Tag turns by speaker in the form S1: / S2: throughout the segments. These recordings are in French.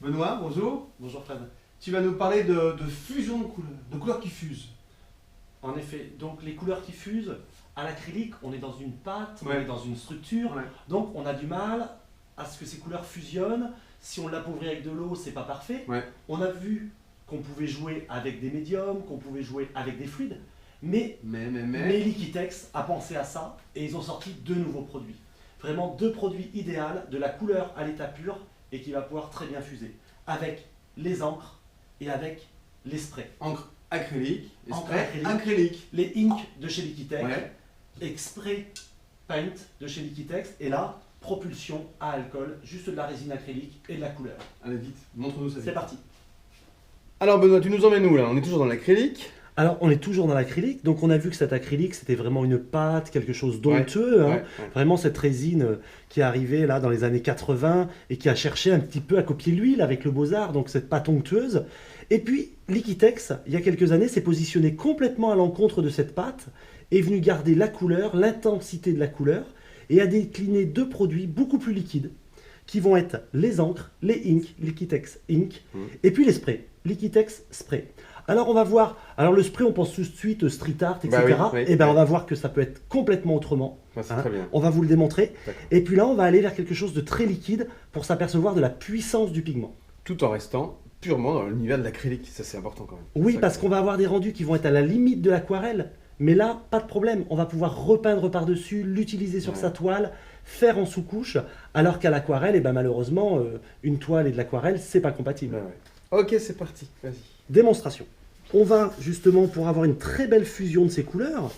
S1: Benoît, bonjour.
S2: Bonjour Fred.
S1: Tu vas nous parler de fusion de couleurs qui fusent.
S2: En effet, donc les couleurs qui fusent, à l'acrylique, on est dans une pâte, on
S1: Ouais.
S2: est dans une structure,
S1: Ouais.
S2: donc on a du mal à ce que ces couleurs fusionnent. Si on l'appauvrit avec de l'eau, c'est pas parfait.
S1: Ouais.
S2: On a vu qu'on pouvait jouer avec des médiums, qu'on pouvait jouer avec des fluides, mais
S1: Mais.
S2: Liquitex a pensé à ça et ils ont sorti deux nouveaux produits. Vraiment deux produits idéaux, de la couleur à l'état pur et qui va pouvoir très bien fuser. Avec les encres et avec les sprays.
S1: Encre acrylique. Et
S2: Encre
S1: spray
S2: acrylique.
S1: acrylique.
S2: Les Ink de chez Liquitex,
S1: Ouais.
S2: Spray Paint de chez Liquitex et là, propulsion à alcool, juste de la résine acrylique et de la couleur.
S1: Allez vite, montre-nous ça.
S2: C'est parti.
S1: Alors Benoît, tu nous emmènes où là? On est toujours dans l'acrylique.
S2: Alors, on est toujours dans l'acrylique, donc on a vu que cet acrylique, c'était vraiment une pâte, quelque chose d'onctueux, hein.
S1: Ouais.
S2: Vraiment cette résine qui est arrivée là dans les années 80 et qui a cherché un petit peu à copier l'huile avec le Beaux-Arts, donc cette pâte onctueuse. Et puis, Liquitex, il y a quelques années, s'est positionné complètement à l'encontre de cette pâte, est venu garder la couleur, l'intensité de la couleur, et a décliné deux produits beaucoup plus liquides, qui vont être les encres, les Ink, Liquitex Ink, et puis les sprays, Liquitex Spray. Alors on va voir, alors le spray on pense tout de suite street art, etc.
S1: Bah oui,
S2: et bien
S1: oui.
S2: on va voir que ça peut être complètement autrement.
S1: Ouais, c'est
S2: Hein.
S1: très bien.
S2: On va vous le démontrer.
S1: D'accord.
S2: Et puis là on va aller vers quelque chose de très liquide pour s'apercevoir de la puissance du pigment.
S1: Tout en restant purement dans l'univers de l'acrylique. Ça c'est important quand même.
S2: Oui,
S1: Ça,
S2: parce qu'on va avoir des rendus qui vont être à la limite de l'aquarelle, mais là, pas de problème, on va pouvoir repeindre par-dessus, l'utiliser sur
S1: Ouais.
S2: sa toile, faire en sous-couche, alors qu'à l'aquarelle, malheureusement, une toile et de l'aquarelle, c'est pas compatible.
S1: Ouais, ouais. Ok, c'est parti. Vas-y.
S2: Démonstration. On va justement, pour avoir une très belle fusion de ces couleurs,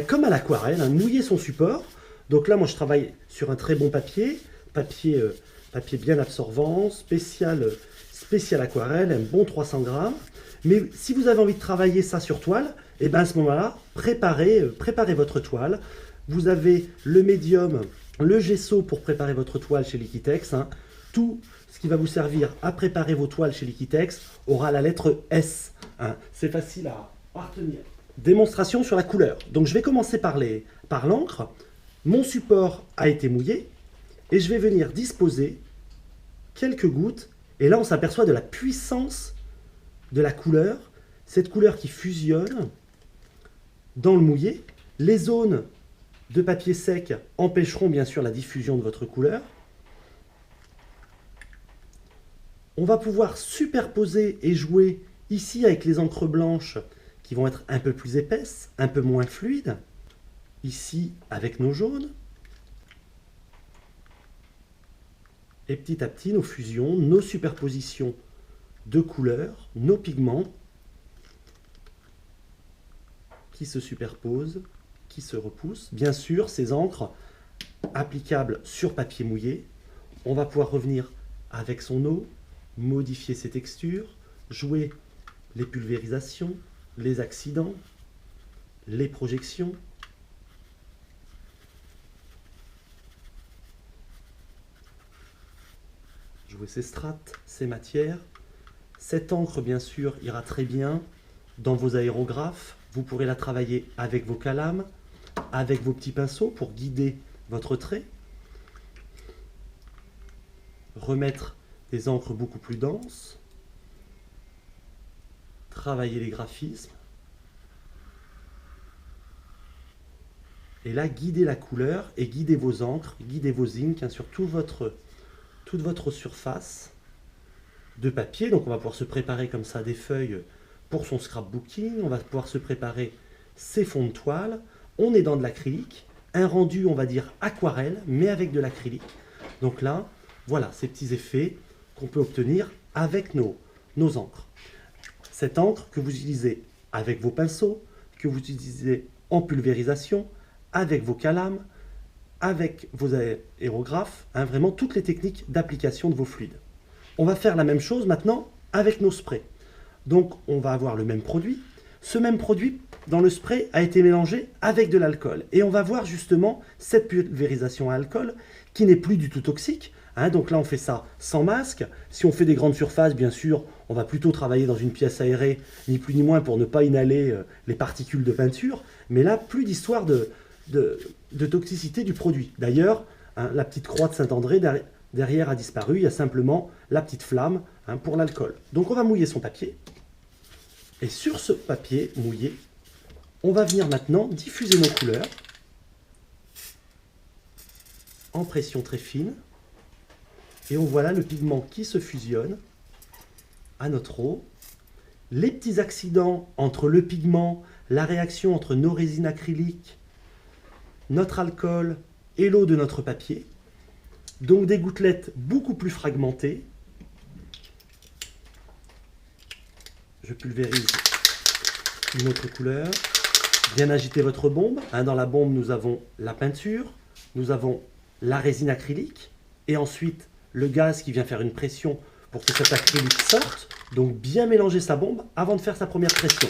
S2: comme à l'aquarelle, hein, mouiller son support. Donc là, moi, je travaille sur un très bon papier bien absorbant, spécial aquarelle, un bon 300 grammes. Mais si vous avez envie de travailler ça sur toile, à ce moment-là, préparez votre toile. Vous avez le médium, le gesso pour préparer votre toile chez Liquitex. Hein. Tout ce qui va vous servir à préparer vos toiles chez Liquitex aura la lettre S. Hein. C'est facile à retenir. Démonstration sur la couleur. Donc je vais commencer par l'encre. Mon support a été mouillé et je vais venir disposer quelques gouttes. Et là, on s'aperçoit de la puissance de la couleur. Cette couleur qui fusionne dans le mouillé. Les zones de papier sec empêcheront bien sûr la diffusion de votre couleur. On va pouvoir superposer et jouer ici avec les encres blanches qui vont être un peu plus épaisses, un peu moins fluides. Ici avec nos jaunes. Et petit à petit, nos fusions, nos superpositions de couleurs, nos pigments qui se superposent, qui se repoussent. Bien sûr, ces encres applicables sur papier mouillé. On va pouvoir revenir avec son eau, modifier ses textures, jouer les pulvérisations, les accidents, les projections. Jouer ses strates, ses matières. Cette encre, bien sûr, ira très bien dans vos aérographes. Vous pourrez la travailler avec vos calames, avec vos petits pinceaux pour guider votre trait. Remettre des encres beaucoup plus denses. Travailler les graphismes. Et là, guider la couleur et guider vos encres, guider vos inks hein, sur toute votre surface de papier. Donc on va pouvoir se préparer comme ça des feuilles pour son scrapbooking. On va pouvoir se préparer ses fonds de toile. On est dans de l'acrylique. Un rendu, on va dire, aquarelle, mais avec de l'acrylique. Donc là, voilà ces petits effets qu'on peut obtenir avec nos encres. Cette encre que vous utilisez avec vos pinceaux, que vous utilisez en pulvérisation, avec vos calames, avec vos aérographes, hein, vraiment toutes les techniques d'application de vos fluides. On va faire la même chose maintenant avec nos sprays. Donc on va avoir le même produit. Ce même produit, dans le spray, a été mélangé avec de l'alcool. Et on va voir justement cette pulvérisation à alcool qui n'est plus du tout toxique. Hein, donc là, on fait ça sans masque. Si on fait des grandes surfaces, bien sûr, on va plutôt travailler dans une pièce aérée, ni plus ni moins pour ne pas inhaler les particules de peinture. Mais là, plus d'histoire de toxicité du produit. D'ailleurs, hein, la petite croix de Saint-André Derrière a disparu, il y a simplement la petite flamme pour l'alcool. Donc on va mouiller son papier. Et sur ce papier mouillé, on va venir maintenant diffuser nos couleurs en pression très fine. Et on voit là le pigment qui se fusionne à notre eau. Les petits accidents entre le pigment, la réaction entre nos résines acryliques, notre alcool et l'eau de notre papier. Donc des gouttelettes beaucoup plus fragmentées. Je pulvérise une autre couleur. Bien agiter votre bombe. Dans la bombe, nous avons la peinture, nous avons la résine acrylique et ensuite le gaz qui vient faire une pression pour que cet acrylique sorte. Donc bien mélanger sa bombe avant de faire sa première pression.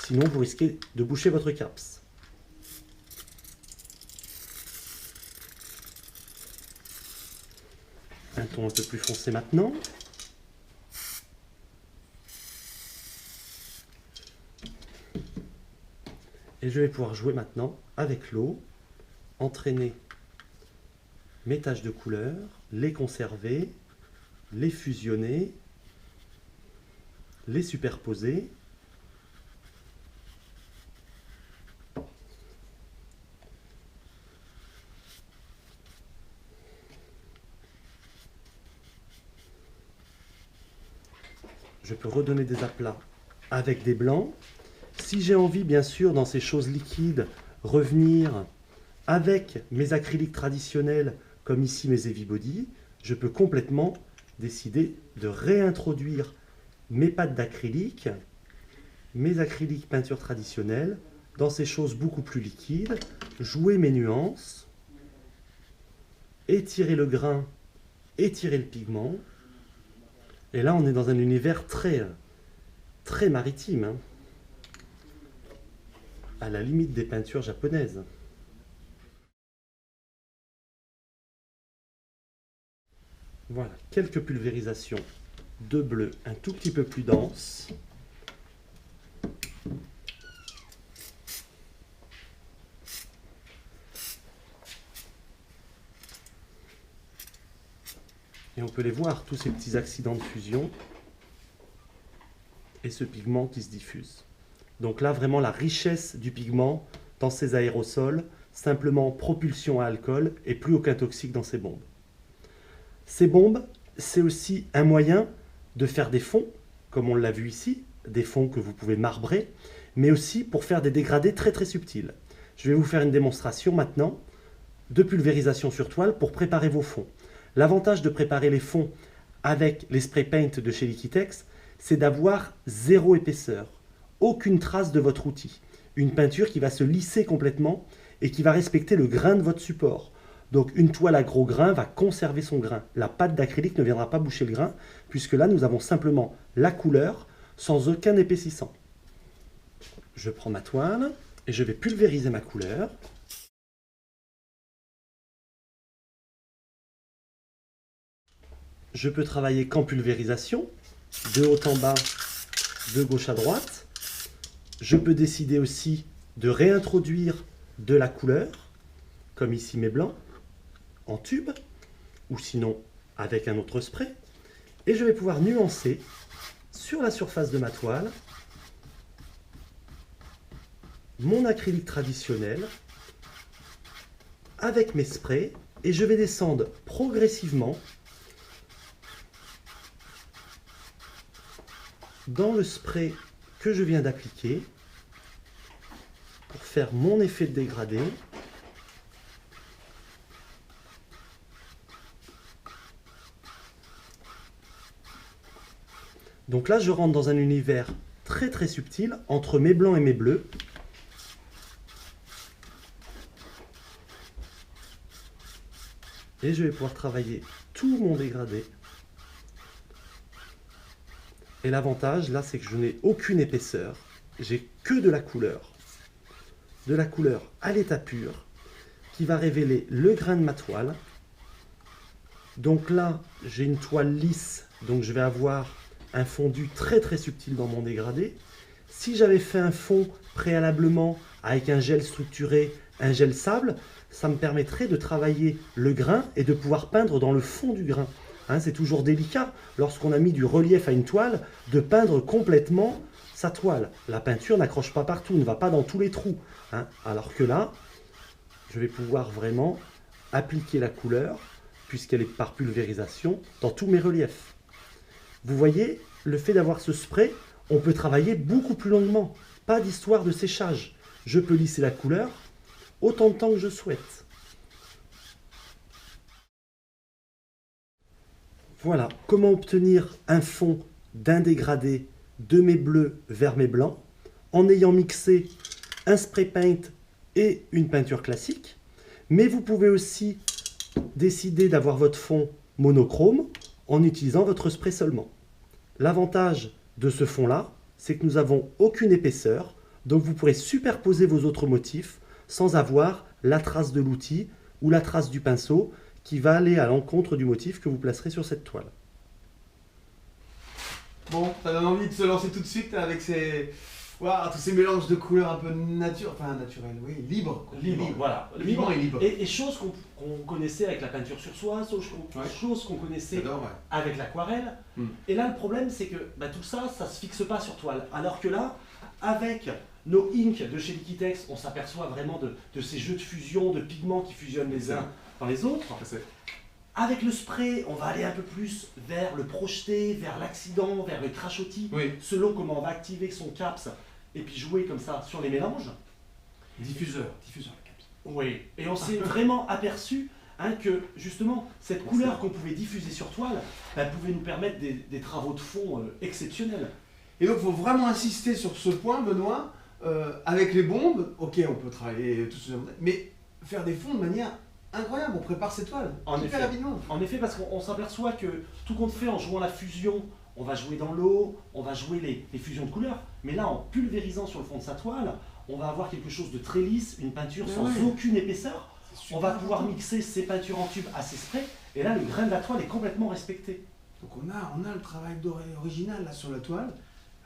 S2: Sinon, vous risquez de boucher votre caps. Un ton un peu plus foncé maintenant. Et je vais pouvoir jouer maintenant avec l'eau, entraîner mes taches de couleur, les conserver, les fusionner, les superposer. Je peux redonner des aplats avec des blancs. Si j'ai envie, bien sûr, dans ces choses liquides, revenir avec mes acryliques traditionnels, comme ici mes Heavy Body, je peux complètement décider de réintroduire mes pâtes d'acrylique, mes acryliques peinture traditionnelle, dans ces choses beaucoup plus liquides, jouer mes nuances, étirer le grain, étirer le pigment. Et là, on est dans un univers très maritime, à la limite des peintures japonaises. Voilà, quelques pulvérisations de bleu un tout petit peu plus denses. Et on peut les voir, tous ces petits accidents de fusion et ce pigment qui se diffuse. Donc là, vraiment la richesse du pigment dans ces aérosols, simplement propulsion à alcool et plus aucun toxique dans ces bombes. Ces bombes, c'est aussi un moyen de faire des fonds, comme on l'a vu ici, des fonds que vous pouvez marbrer, mais aussi pour faire des dégradés très subtils. Je vais vous faire une démonstration maintenant de pulvérisation sur toile pour préparer vos fonds. L'avantage de préparer les fonds avec les spray paint de chez Liquitex, c'est d'avoir zéro épaisseur, aucune trace de votre outil. Une peinture qui va se lisser complètement et qui va respecter le grain de votre support. Donc une toile à gros grain va conserver son grain. La pâte d'acrylique ne viendra pas boucher le grain, puisque là nous avons simplement la couleur sans aucun épaississant. Je prends ma toile et je vais pulvériser ma couleur. Je peux travailler qu'en pulvérisation, de haut en bas, de gauche à droite. Je peux décider aussi de réintroduire de la couleur, comme ici mes blancs, en tube, ou sinon avec un autre spray. Et je vais pouvoir nuancer sur la surface de ma toile mon acrylique traditionnel avec mes sprays. Et je vais descendre progressivement dans le spray que je viens d'appliquer pour faire mon effet de dégradé. Donc là, je rentre dans un univers très subtil entre mes blancs et mes bleus. Et je vais pouvoir travailler tout mon dégradé. Et l'avantage, là, c'est que je n'ai aucune épaisseur. J'ai que de la couleur. De la couleur à l'état pur, qui va révéler le grain de ma toile. Donc là, j'ai une toile lisse, donc je vais avoir un fondu très subtil dans mon dégradé. Si j'avais fait un fond préalablement avec un gel structuré, Un gel sable, ça me permettrait de travailler le grain et de pouvoir peindre dans le fond du grain. Hein, c'est toujours délicat, lorsqu'on a mis du relief à une toile, de peindre complètement sa toile. La peinture n'accroche pas partout, ne va pas dans tous les trous. Hein, alors que là, je vais pouvoir vraiment appliquer la couleur, puisqu'elle est par pulvérisation, dans tous mes reliefs. Vous voyez, le fait d'avoir ce spray, on peut travailler beaucoup plus longuement. Pas d'histoire de séchage. Je peux lisser la couleur autant de temps que je souhaite. Voilà, comment obtenir un fond d'un dégradé de mes bleus vers mes blancs en ayant mixé un spray paint et une peinture classique. Mais vous pouvez aussi décider d'avoir votre fond monochrome en utilisant votre spray seulement. L'avantage de ce fond-là, c'est que nous n'avons aucune épaisseur, donc vous pourrez superposer vos autres motifs sans avoir la trace de l'outil ou la trace du pinceau qui va aller à l'encontre du motif que vous placerez sur cette toile.
S1: Bon, ça donne envie de se lancer tout de suite avec ces... Waouh, tous ces mélanges de couleurs un peu naturels, oui, libres.
S3: Libre, voilà.
S1: Libre et libre.
S3: Et choses qu'on connaissait avec la peinture sur soie, choses qu'on connaissait
S1: J'adore, ouais.
S3: avec l'aquarelle. Et là, le problème, c'est que tout ça, ça se fixe pas sur toile. Alors que là, avec nos inks de chez Liquitex, on s'aperçoit vraiment de ces jeux de fusion, de pigments qui fusionnent les uns dans les autres. Avec le spray, on va aller un peu plus vers le projeté, vers l'accident, vers le crachotis, selon comment on va activer son caps et puis jouer comme ça sur les mélanges.
S1: Diffuseur le caps.
S3: Oui, et on s'est vraiment aperçu que justement, cette couleur qu'on pouvait diffuser sur toile, pouvait nous permettre des travaux de fond exceptionnels.
S1: Et donc, il faut vraiment insister sur ce point, Benoît. Avec les bombes, ok, on peut travailler tout ça, mais faire des fonds de manière incroyable, on prépare ses toiles hyper rapidement.
S3: En effet, parce qu'on s'aperçoit que tout compte fait, en jouant la fusion, on va jouer dans l'eau, on va jouer les fusions de couleurs, mais là, en pulvérisant sur le fond de sa toile, on va avoir quelque chose de très lisse, une peinture sans aucune épaisseur. On va pouvoir mixer ces peintures en tube à ces sprays, et là, le grain de la toile est complètement respecté.
S1: Donc on a le travail original là sur la toile,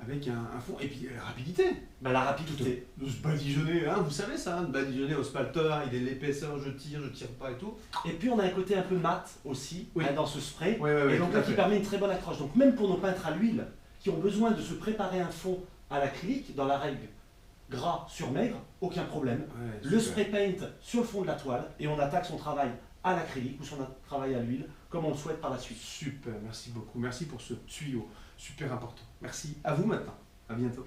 S1: avec un fond, et puis la rapidité.
S3: La rapidité.
S1: De se badigeonner, vous savez ça, de badigeonner au spalter, il est l'épaisseur, je tire pas et tout.
S3: Et puis on a un côté un peu mat aussi dans ce spray,
S1: et
S3: donc là qui permet une très bonne accroche. Donc même pour nos peintres à l'huile, qui ont besoin de se préparer un fond à l'acrylique, dans la règle gras sur maigre, aucun problème. Le spray paint sur le fond de la toile, et on attaque son travail à l'acrylique ou son travail à l'huile, comme on le souhaite par la suite.
S1: Super, merci beaucoup, merci pour ce tuyau, super important. Merci à vous maintenant, à bientôt.